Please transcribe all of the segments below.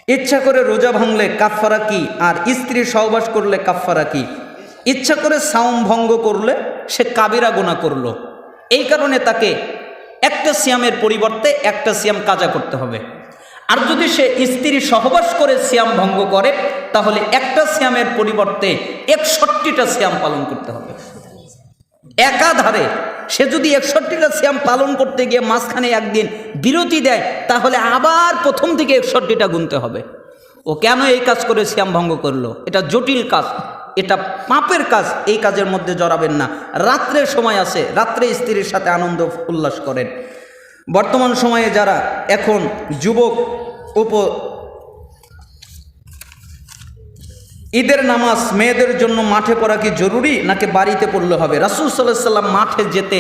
ইচ্ছা করে রোজা ভাঙলে কাফফারা কি, আর স্ত্রী সহবাস করলে কাফফারা কি? ইচ্ছা করে সাওম ভঙ্গ করলে সে কাবিরা গুনাহ করলো, এই কারণে তাকে একটা সিয়ামের পরিবর্তে একটা সিয়াম কাজা করতে হবে। আর যদি সে স্ত্রী সহবাস করে সিয়াম ভঙ্গ করে তাহলে একটা সিয়ামের পরিবর্তে 61টা সিয়াম পালন করতে হবে। একাধারে সে যদি 61টা সিয়াম পালন করতে গিয়ে মাঝখানে একদিন বিরতি দেয় তাহলে আবার প্রথম থেকে 61টা গুনতে হবে। ও কেন এই কাজ করে সিয়াম ভঙ্গ করলো? এটা জটিল কাজ, এটা পাপের কাজ, এই কাজের মধ্যে জড়াবেন না। রাত্রের সময় আছে, রাত্রে স্ত্রীর সাথে আনন্দ উল্লাস করেন। বর্তমান সময়ে যারা এখন যুবক ঈদের নামাজ মেয়েদের জন্য মাঠে পড়া কি জরুরি নাকি বাড়িতে পড়লে হবে? রাসূল সাল্লাল্লাহু আলাইহি সাল্লাম মাঠে যেতে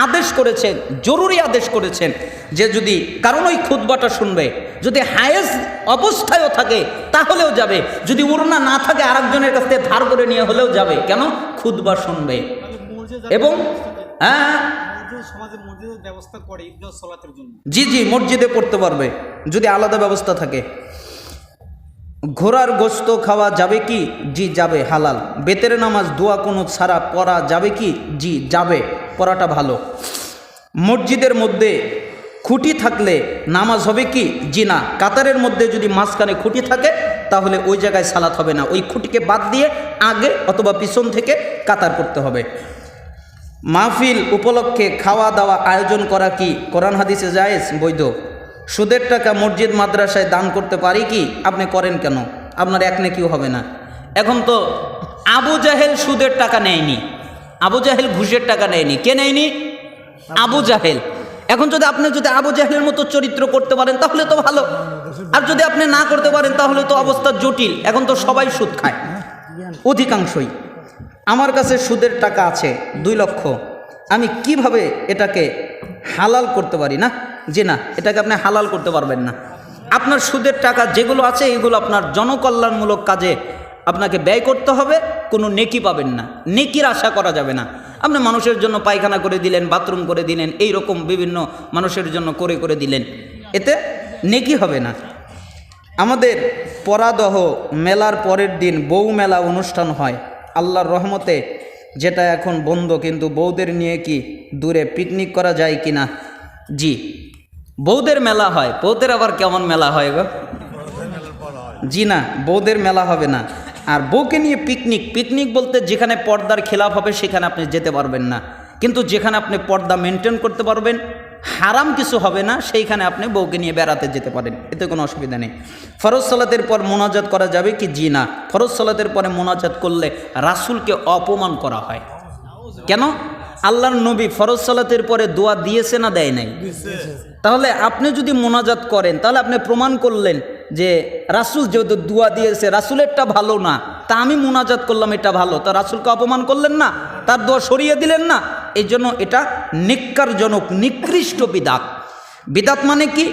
আদেশ করেছেন, জরুরি আদেশ করেছেন যে যদি কারণ ওই খুতবাটা শুনবে, যদি হায়েজ অবস্থায়ও থাকে তাহলেও যাবে, যদি উড়না না থাকে আরেকজনের কাছ থেকে ধার করে নিয়ে হলেও যাবে। কেন? খুতবা শুনবে। এবং জি জি মসজিদে পড়তে পারবে যদি আলাদা ব্যবস্থা থাকে। ঘোড়ার গোশত খাওয়া যাবে কি? জি যাবে, হালাল। বেতের নামাজ দোয়া কুনুত ছাড়া পড়া যাবে কি? জি যাবে, পড়াটা ভালো। মসজিদের মধ্যে খুঁটি থাকলে নামাজ হবে কি? জি না। কাতারের মধ্যে যদি মাঝখানে খুঁটি থাকে তাহলে ওই জায়গায় সালাত হবে না, ওই খুঁটিকে বাদ দিয়ে আগে অথবা পিছন থেকে কাতার করতে হবে। মাহফিল উপলক্ষে খাওয়া দাওয়া আয়োজন করা কি কোরআন হাদিসে জায়েজ, বৈধ? সুদের টাকা মসজিদ মাদ্রাসায় দান করতে পারি কি? আপনি করেন কেন? আপনার এক নেকিও হবে না। এখন তো আবু জাহেল সুদের টাকা নেয়নি, আবু জাহেল ঘুষের টাকা নেয়নি। কে নেয়নি? আবু জাহেল। এখন যদি আপনি আবু জাহেলের মতো চরিত্র করতে পারেন তাহলে তো ভালো, আর যদি আপনি না করতে পারেন তাহলে তো অবস্থা জটিল। এখন তো সবাই সুদ খায়, অধিকাংশই। আমার কাছে সুদের টাকা আছে 2 লক্ষ, আমি কিভাবে এটাকে হালাল করতে পারি? না জি না, এটাকে আপনি হালাল করতে পারবেন না। আপনার সুদের টাকা যেগুলো আছে এগুলো আপনার জনকল্যাণমূলক কাজে আপনাকে ব্যয় করতে হবে, কোনো নেকি পাবেন না, নেকির আশা করা যাবে না। আপনি মানুষের জন্য পায়খানা করে দিলেন, বাথরুম করে দিলেন, এই রকম বিভিন্ন মানুষের জন্য করে দিলেন, এতে নেকি হবে না। আমাদের পরাদহ মেলার পরের দিন বউ মেলা অনুষ্ঠান হয়, আল্লাহর রহমতে যেটা এখন বন্ধ, কিন্তু বউদের নিয়ে কি দূরে পিকনিক করা যায় কি না? জি, বউদের মেলা হয়। বউদের আবার কেমন মেলা হয় গো? জি না, বউদের মেলা হবে না। আর বউকে নিয়ে পিকনিক বলতে যেখানে পর্দার খেলাফ হবে সেখানে আপনি যেতে পারবেন না, কিন্তু যেখানে আপনি পর্দা মেনটেন করতে পারবেন, হারাম কিছু হবে না, সেইখানে আপনি বউকে নিয়ে বেড়াতে যেতে পারেন, এতে কোনো অসুবিধা নেই। ফরজ সালাতের পর মোনাজাত করা যাবে কি? জি না। ফরজ সালাতের পরে মোনাজাত করলে রাসূলকে অপমান করা হয়। কেন? আল্লাহর নবী ফরজ সালাতের পরে দোয়া দিয়েছে না দেয় নাই? তাহলে আপনি যদি মোনাজাত করেন তাহলে আপনি প্রমাণ করলেন যে রাসূল যেহেতু দোয়া দিয়েছে, রাসূলেরটা ভালো না, তা আমি মোনাজাত করলাম এটা ভালো, তা রাসূলকে অপমান করলেন না, তার দোয়া সরিয়ে দিলেন না। এই জন্য এটা নিক্কারজনক, নিকৃষ্ট বিদাত। বিদাত মানে কি?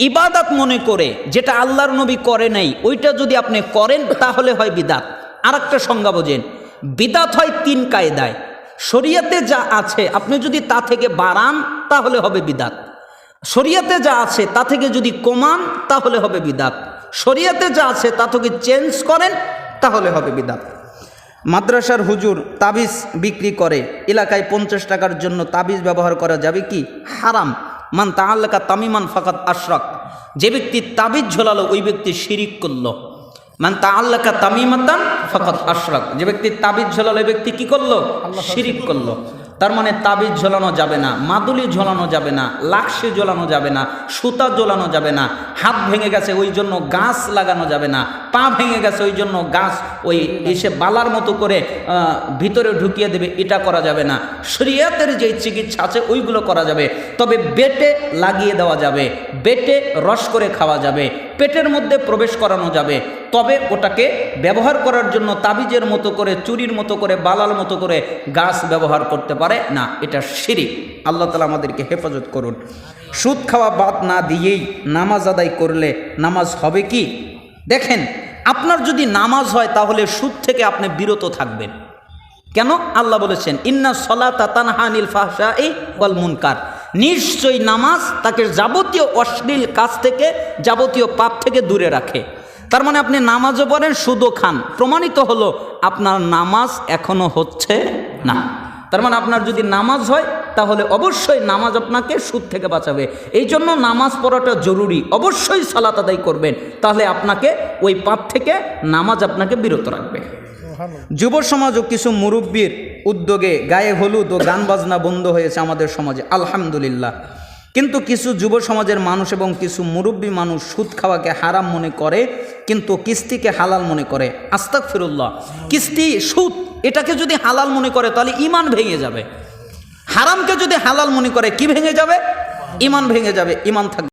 ইবাদত মনে করে যেটা আল্লাহর নবী করে নাই ওইটা যদি আপনি করেন তাহলে হয় বিদাত। আর একটা সংজ্ঞা বোঝেন, বিদাত হয় 3 কায়দায়। শরীয়তে যা আছে আপনি যদি তা থেকে বাড়ান তাহলে হবে বিদাত, শরীয়তে যা আছে তা থেকে যদি কমান তাহলে হবে বিদাত, শরীয়তে যা আছে তা থেকে চেঞ্জ করেন তাহলে হবে বিদাত। মাদ্রাসার হুজুর তাবিজ বিক্রি করে, এলাকায় 50 টাকার জন্য তাবিজ ব্যবহার করা যাবে কি? হারাম। মান তাআল্লাকা তামিমান ফাকাত আশরাক, যে ব্যক্তি তাবিজ ঝোলালো ওই ব্যক্তি শিরিক করলো। মান তাআল্লাকা তামিমাতান ফাকাত আশরাক, যে ব্যক্তি তাবিজ ঝোলালো ওই ব্যক্তি কি করলো? শিরিক করলো। তার মানে তাবিজ ঝোলানো যাবে না, মাদুলি ঝোলানো যাবে না, লাক্সি ঝোলানো যাবে না, সুতা ঝোলানো যাবে না, হাত ভেঙে গেছে ওই জন্য গাছ লাগানো যাবে না, পা ভেঙে গেছে ওই জন্য গাছ ওই এসে বালার মতো করে ভিতরে ঢুকিয়ে দেবে, এটা করা যাবে না। শরীয়তের যে চিকিৎসা আছে ওইগুলো করা যাবে, তবে বেটে লাগিয়ে দেওয়া যাবে, বেটে রস করে খাওয়া যাবে, পেটের মধ্যে প্রবেশ করানো যাবে, তবে ওটাকে ব্যবহার করার জন্য তাবিজের মতো করে, চুরির মতো করে, বালার মতো করে গাছ ব্যবহার করতে পারে না, এটা শিরিক। আল্লাহ তাআলা আমাদেরকে হেফাজত করুন। সুদ খাওয়া বাদ না দিয়েই নামাজ আদায় করলে নামাজ হবে কি? দেখেন, আপনার যদি নামাজ হয় তাহলে সুদ থেকে আপনি বিরত থাকবেন। কেন? আল্লাহ বলেছেন ইন্না সলাতা তানহা আনিল ফাহশাই ওয়াল মুনকার, নিশ্চয়ই নামাজ তাকে যাবতীয় অশ্লীল কাজ থেকে, যাবতীয় পাপ থেকে দূরে রাখে। তার মানে আপনি নামাজও পড়েন, সুদও খান, প্রমাণিত হলো আপনার নামাজ এখনো হচ্ছে না। তার মানে আপনার যদি নামাজ হয় তাহলে অবশ্যই নামাজ আপনাকে সুদ থেকে বাঁচাবে। এই জন্য নামাজ পড়াটা জরুরি, অবশ্যই সালাত আদায় করবেন, তাহলে আপনাকে ওই পাপ থেকে নামাজ আপনাকে বিরত রাখবে। যুব সমাজ ও কিছু মুরব্বীর উদ্যোগে গায়ে হলুদ ও গান বাজনা বন্ধ হয়েছে আমাদের সমাজে, আলহামদুলিল্লাহ। কিন্তু কিছু যুব সমাজের মানুষ এবং কিছু মুরব্বী মানুষ সুদ খাওয়াকে হারাম মনে করে, কিন্তু কিস্তিকে হালাল মনে করে। আস্তাগফিরুল্লাহ। কিস্তি, সুদ এটাকে যদি হালাল মনে করে তাহলে ঈমান ভেঙে যাবে। হারামকে যদি হালাল মনে করে কি ভেঙে যাবে? ঈমান ভেঙে যাবে, ঈমান থাকবে।